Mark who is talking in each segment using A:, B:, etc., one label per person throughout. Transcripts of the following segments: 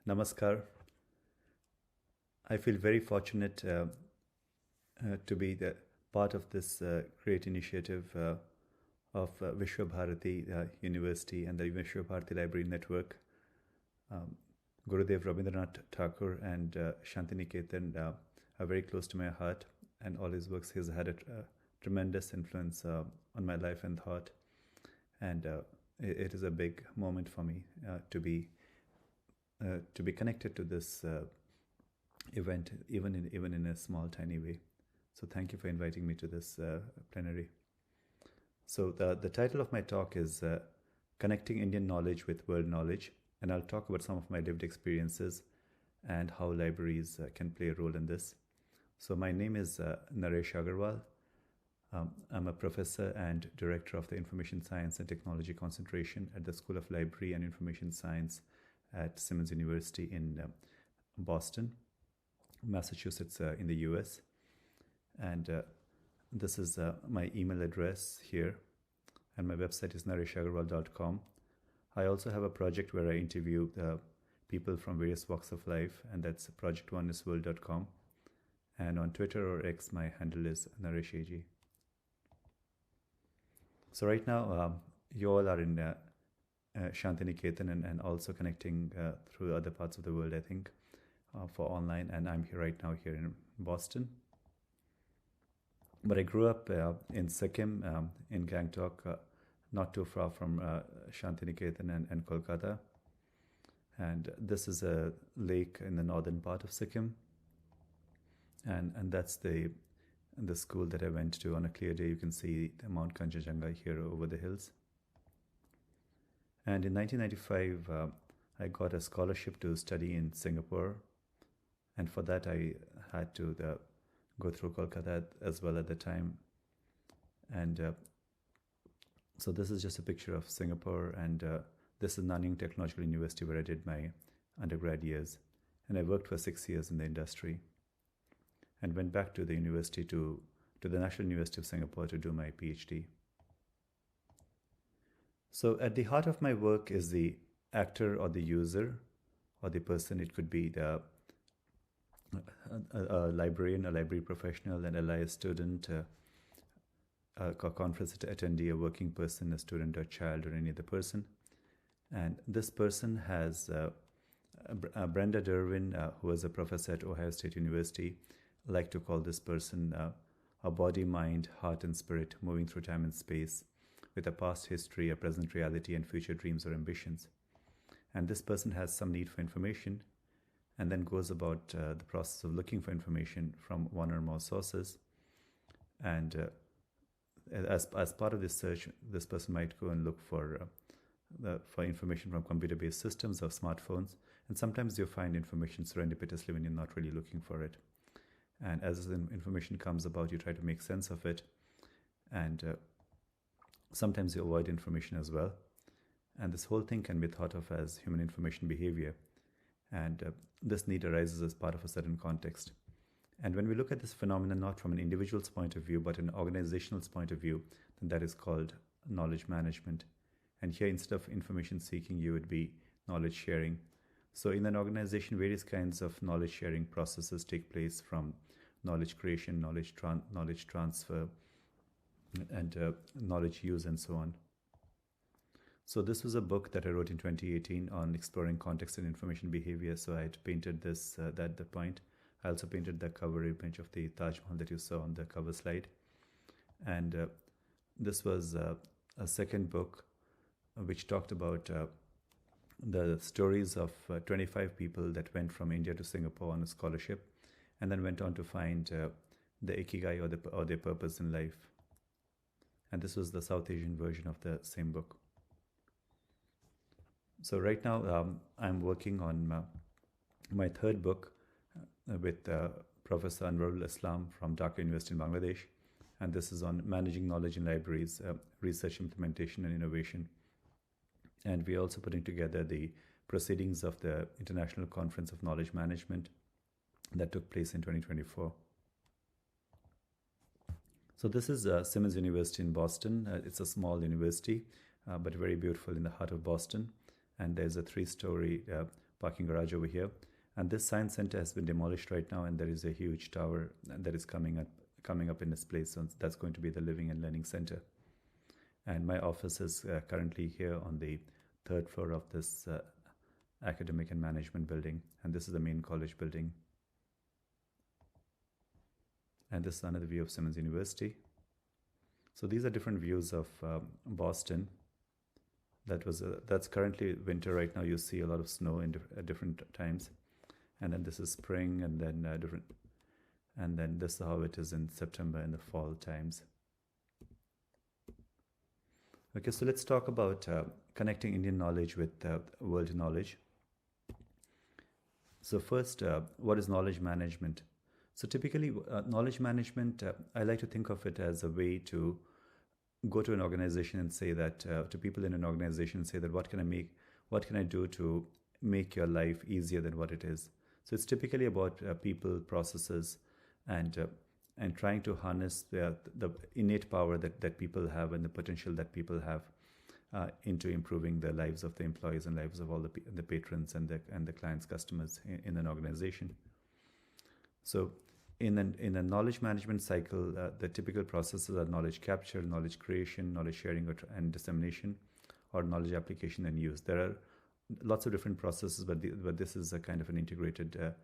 A: Namaskar. I feel very fortunate to be the part of this great initiative of Visva-Bharati University and the Visva-Bharati Library Network. Gurudev Rabindranath Tagore and Santiniketan are very close to my heart, and all his works has had a tremendous influence on my life and thought. And it is a big moment for me to be connected to this event, even in a small, tiny way. So thank you for inviting me to this plenary. So the title of my talk is Connecting Indian Knowledge with World Knowledge, and I'll talk about some of my lived experiences and how libraries can play a role in this. So my name is Naresh Agarwal. I'm a professor and director of the Information Science and Technology concentration at the School of Library and Information Science at Simmons University in Boston, Massachusetts in the US. And this is my email address here, and my website is nareshagarwal.com. I also have a project where I interview people from various walks of life, and that's projectonenessworld.com. And on Twitter or X, my handle is nareshag. So right now, you all are in Santiniketan and also connecting through other parts of the world, I think, for online. And I'm here right now here in Boston. But I grew up in Sikkim, in Gangtok, not too far from Santiniketan and Kolkata. And this is a lake in the northern part of Sikkim. And that's the school that I went to. On a clear day, you can see the Mount Kanchenjunga here over the hills. And in 1995, I got a scholarship to study in Singapore. And for that, I had to go through Kolkata as well at the time. And so this is just a picture of Singapore. And this is Nanyang Technological University, where I did my undergrad years. And I worked for 6 years in the industry and went back to the university, to the National University of Singapore, to do my PhD. So at the heart of my work is the actor or the user or the person. It could be a librarian, a library professional, an LIS student, a conference attendee, a working person, a student, or a child, or any other person. And this person has Brenda Derwin, who was a professor at Ohio State University, like to call this person a body, mind, heart, and spirit moving through time and space with a past history, a present reality, and future dreams or ambitions. And this person has some need for information and then goes about the process of looking for information from one or more sources. And as part of this search, this person might go and look for information from computer-based systems or smartphones. And sometimes you find information serendipitously when you're not really looking for it. And as the information comes about, you try to make sense of it. And sometimes you avoid information as well. And this whole thing can be thought of as human information behavior. And this need arises as part of a certain context. And when we look at this phenomenon not from an individual's point of view, but an organizational's point of view, then that is called knowledge management. And here, instead of information seeking, you would be knowledge sharing. So in an organization, various kinds of knowledge sharing processes take place, from knowledge creation, knowledge transfer, and knowledge use, and so on. So this was a book that I wrote in 2018 on exploring context and information behavior. So I had painted this at the point. I also painted the cover image of the Taj Mahal that you saw on the cover slide. And this was a second book which talked about the stories of 25 people that went from India to Singapore on a scholarship and then went on to find the ikigai or their purpose in life. And this was the South Asian version of the same book. So right now I'm working on my third book with Professor Anwarul Islam from Dhaka University in Bangladesh. And this is on managing knowledge in libraries, research, implementation, and innovation. And we're also putting together the proceedings of the International Conference of Knowledge Management that took place in 2024. So this is Simmons University in Boston. It's a small university, but very beautiful in the heart of Boston. And there's a 3-story parking garage over here. And this science center has been demolished right now, and there is a huge tower that is coming up in its place. So that's going to be the Living and Learning Center. And my office is currently here on the third floor of this academic and management building. And this is the main college building. And this is another view of Simmons University. So these are different views of Boston. That's currently winter right now. You see a lot of snow at different times. And then this is spring, and then and then this is how it is in September in the fall times. Okay, so let's talk about connecting Indian knowledge with world knowledge. So first, what is knowledge management? So typically, knowledge management, I like to think of it as a way to go to an organization and say that, to people in an organization, say that what can I do to make your life easier than what it is? So it's typically about people, processes, and trying to harness the innate power that people have and the potential that people have into improving the lives of the employees and lives of all the patrons and the clients, customers in an organization. So in a knowledge management cycle, the typical processes are knowledge capture, knowledge creation, knowledge sharing and dissemination, or knowledge application and use. There are lots of different processes, but this is a kind of an integrated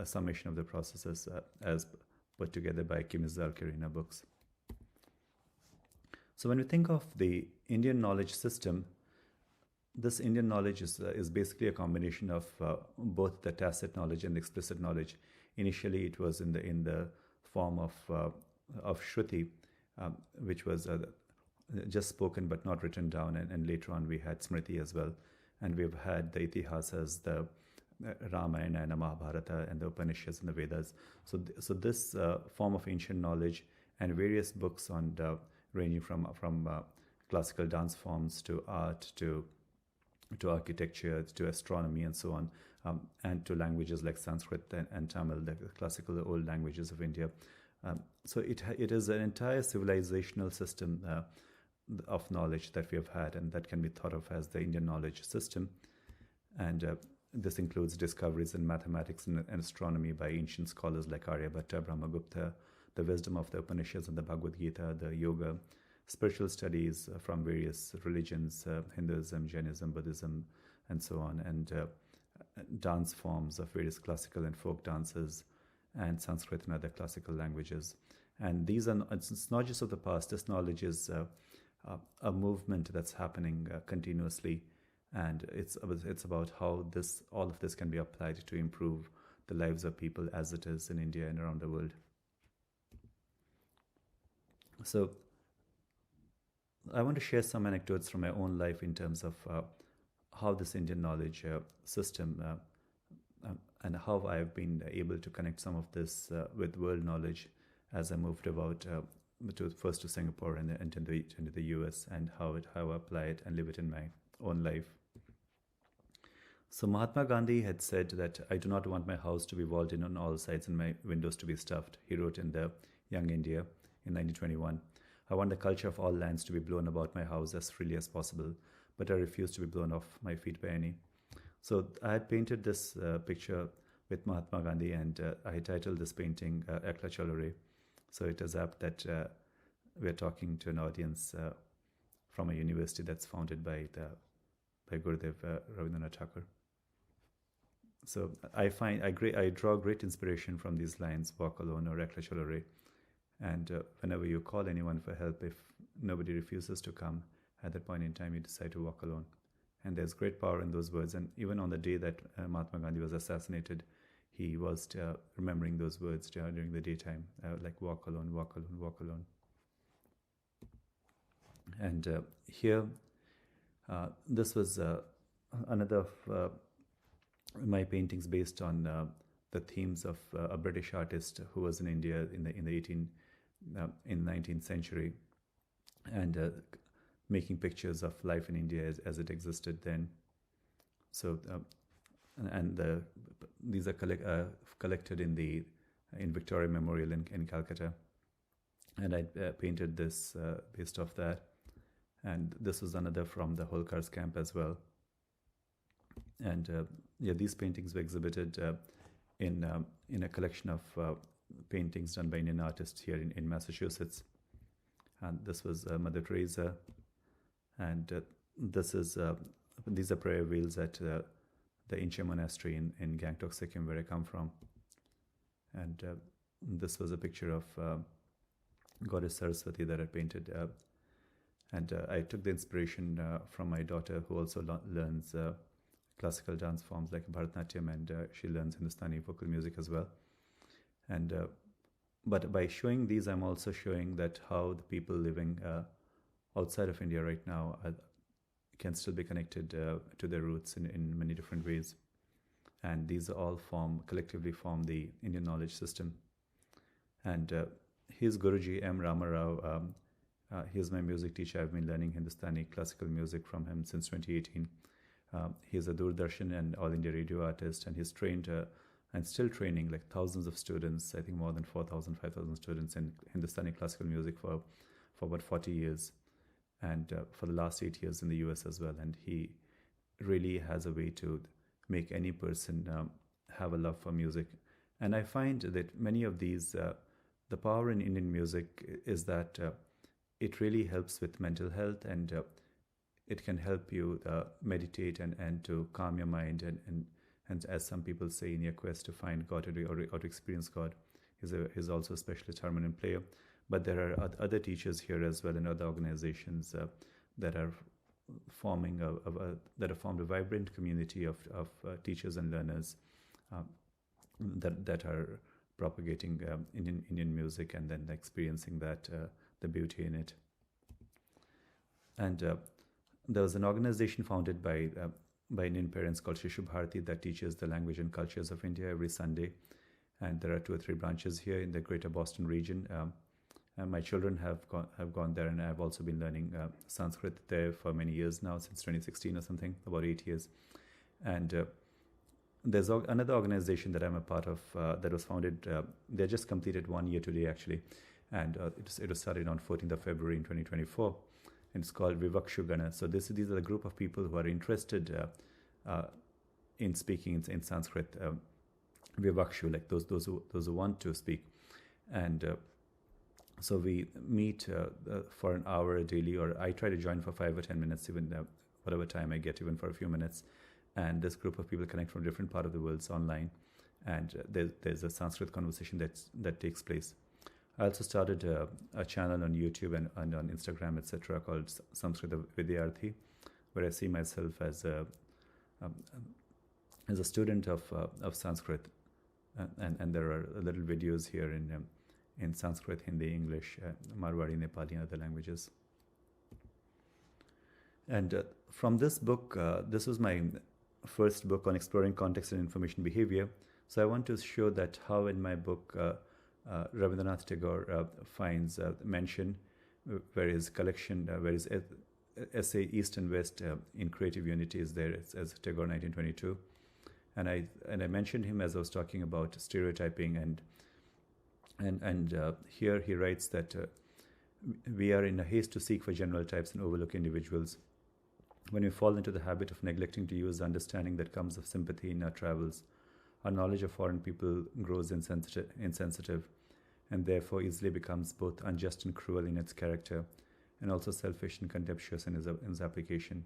A: summation of the processes as put together by Kim Zalkir in her books. So when we think of the Indian knowledge system, this Indian knowledge is basically a combination of both the tacit knowledge and the explicit knowledge. Initially, it was in the form of Shruti, which was just spoken but not written down, and later on we had Smriti as well. And we've had the Itihasas, the Ramayana and the Mahabharata, and the Upanishads and the Vedas. So this form of ancient knowledge and various books on ranging from classical dance forms to art to architecture to astronomy and so on, and to languages like Sanskrit and Tamil, the classical old languages of India. So it is an entire civilizational system of knowledge that we have had, and that can be thought of as the Indian knowledge system. And this includes discoveries in mathematics and astronomy by ancient scholars like Aryabhatta, Brahmagupta, the wisdom of the Upanishads and the Bhagavad Gita, the yoga, spiritual studies from various religions, Hinduism, Jainism, Buddhism, and so on, and dance forms of various classical and folk dances, and Sanskrit and other classical languages. And it's not just of the past. This knowledge is a movement that's happening continuously, and it's about how all of this can be applied to improve the lives of people as it is in India and around the world. So I want to share some anecdotes from my own life in terms of how this Indian knowledge system and how I've been able to connect some of this with world knowledge as I moved about first to Singapore and into the US, and how I apply it and live it in my own life. So Mahatma Gandhi had said that I do not want my house to be walled in on all sides and my windows to be stuffed. He wrote in the Young India in 1921. I want the culture of all lands to be blown about my house as freely as possible, but I refuse to be blown off my feet by any. So I had painted this picture with Mahatma Gandhi, and I titled this painting Ekla Chalo Re. So it is apt that we're talking to an audience from a university that's founded by Gurudev Rabindranath Tagore. So I draw great inspiration from these lines, walk alone or Ekla Chalo Re. And whenever you call anyone for help, if nobody refuses to come, at that point in time, you decide to walk alone. And there's great power in those words. And even on the day that Mahatma Gandhi was assassinated, he was remembering those words during the daytime, like walk alone, walk alone, walk alone. And here, this was another of my paintings based on the themes of a British artist who was in India in the 19th century, and making pictures of life in India as it existed then. So, these are collected in Victoria Memorial in Calcutta, and I painted this based off that. And this was another from the Holkar's camp as well. And these paintings were exhibited in a collection of paintings done by Indian artists here in Massachusetts. And this was Mother Teresa, and these are prayer wheels at the Inche Monastery in Gangtok, Sikkim, where I come from. And this was a picture of Goddess Saraswati that I painted. And I took the inspiration from my daughter, who also learns classical dance forms like Bharatanatyam, and she learns Hindustani vocal music as well. And but by showing these, I'm also showing that how the people living outside of India right now can still be connected to their roots in many different ways. And these all collectively form the Indian knowledge system. And his Guruji, M. Ramarao, he is my music teacher. I've been learning Hindustani classical music from him since 2018. He is a Doordarshan and All India radio artist, and he's trained and still training like thousands of students, I think more than 4,000, 5,000 students in Hindustani classical music for about 40 years, and for the last 8 years in the US as well. And he really has a way to make any person have a love for music. And I find that many of these, the power in Indian music is that it really helps with mental health, and it can help you meditate and to calm your mind, and as some people say, in your quest to find God or to experience God. He's also a specialist harmonium player. But there are other teachers here as well, and other organizations that are formed a vibrant community of teachers and learners that are propagating Indian music, and then experiencing the beauty in it. And there was an organization founded by Indian parents called Visva-Bharati that teaches the language and cultures of India every Sunday. And there are 2 or 3 branches here in the greater Boston region. And my children have gone there, and I've also been learning Sanskrit there for many years now, since 2016 or something, about 8 years. And there's another organization that I'm a part of that was founded. They just completed 1 year today, actually. And it was started on 14th of February in 2024. And it's called Vivakshugana. So these are a group of people who are interested in speaking in Sanskrit. Vivakshu, like those who want to speak. And so we meet for an hour daily, or I try to join for 5 or 10 minutes, even whatever time I get, even for a few minutes. And this group of people connect from different part of the world online, and there's a Sanskrit conversation that takes place. I also started a channel on YouTube and on Instagram, etc., called Sanskrit Vidyarthi, where I see myself as a student of Sanskrit, and there are little videos here in Sanskrit, Hindi, English, Marwari, Nepali, and other languages. And from this book, this was my first book on exploring context and information behavior. So I want to show that how in my book Rabindranath Tagore finds mention where his collection, where his essay East and West in Creative Unity is there as Tagore 1922. And I mentioned him as I was talking about stereotyping, and here he writes that we are in a haste to seek for general types and overlook individuals. When we fall into the habit of neglecting to use the understanding that comes of sympathy in our travels, our knowledge of foreign people grows insensitive, and therefore easily becomes both unjust and cruel in its character, and also selfish and contemptuous in its application.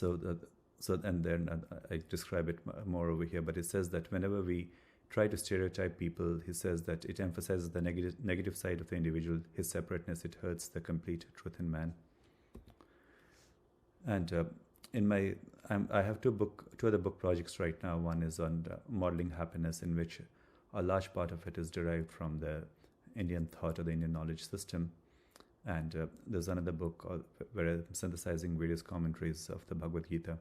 A: And then I describe it more over here, but it says that whenever we try to stereotype people, he says that it emphasizes the negative side of the individual, his separateness. It hurts the complete truth in man. And I have two other book projects right now. One is on modeling happiness, in which a large part of it is derived from the Indian thought or the Indian knowledge system. And there's another book where I'm synthesizing various commentaries of the Bhagavad Gita.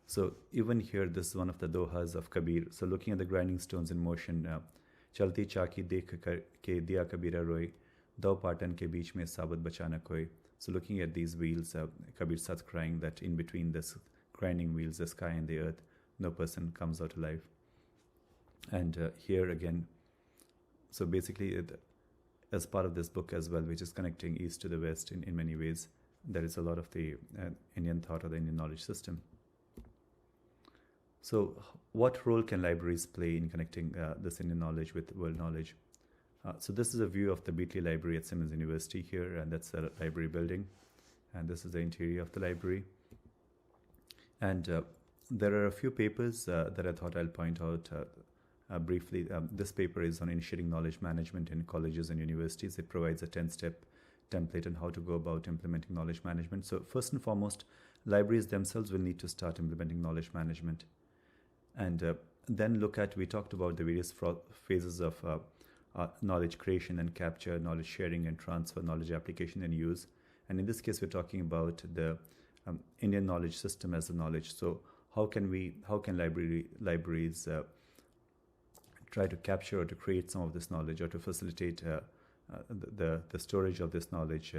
A: So even here, this is one of the dohas of Kabir. So looking at the grinding stones in motion, Chalti chaki dekh ke diya Kabira roy, dao patan ke beech mein sabat bachana koi. So looking at these wheels, Kabir starts crying that in between this grinding wheels, the sky and the earth, no person comes out alive. And here again, so basically as part of this book as well, which is connecting East to the West in many ways, there is a lot of the Indian thought or the Indian knowledge system. So, what role can libraries play in connecting this Indian knowledge with world knowledge? So this is a view of the Beatley Library at Simmons University here, and that's the library building. And this is the interior of the library. And there are a few papers that I thought I'll point out briefly. This paper is on initiating knowledge management in colleges and universities. It provides a 10-step template on how to go about implementing knowledge management. So first and foremost, libraries themselves will need to start implementing knowledge management. And then we talked about the various phases of knowledge creation and capture, knowledge sharing and transfer, knowledge application and use. And in this case, we're talking about the Indian knowledge system as a knowledge. So how can libraries try to capture or to create some of this knowledge, or to facilitate the storage of this knowledge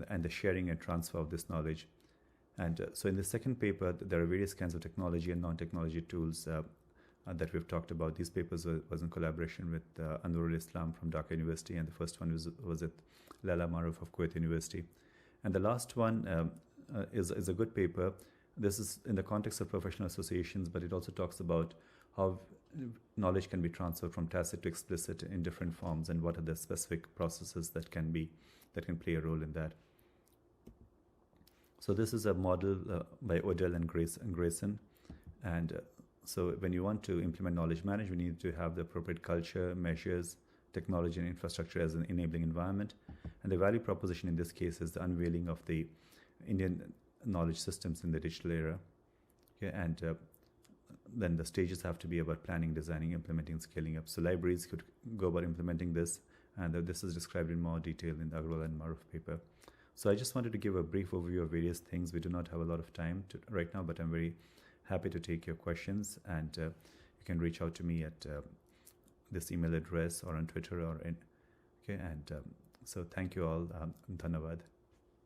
A: and the sharing and transfer of this knowledge? And so in the second paper, there are various kinds of technology and non-technology tools that we've talked about. These papers was in collaboration with Anwarul Islam from Dhaka University, and the first one was with Lala Maruf of Kuwait University. And the last one is a good paper. This is in the context of professional associations, but it also talks about how knowledge can be transferred from tacit to explicit in different forms, and what are the specific processes that can play a role in that. So this is a model by Odell and Grayson. And so when you want to implement knowledge management, you need to have the appropriate culture, measures, technology, and infrastructure as an enabling environment. And the value proposition in this case is the unveiling of the Indian knowledge systems in the digital era. Okay, and then the stages have to be about planning, designing, implementing, scaling up. So libraries could go about implementing this, and this is described in more detail in the Agrawal and Maruf paper. So I just wanted to give a brief overview of various things. We do not have a lot of time right now, but I'm very happy to take your questions, and you can reach out to me at this email address or on Twitter or okay. And so thank you all. Dhanavad.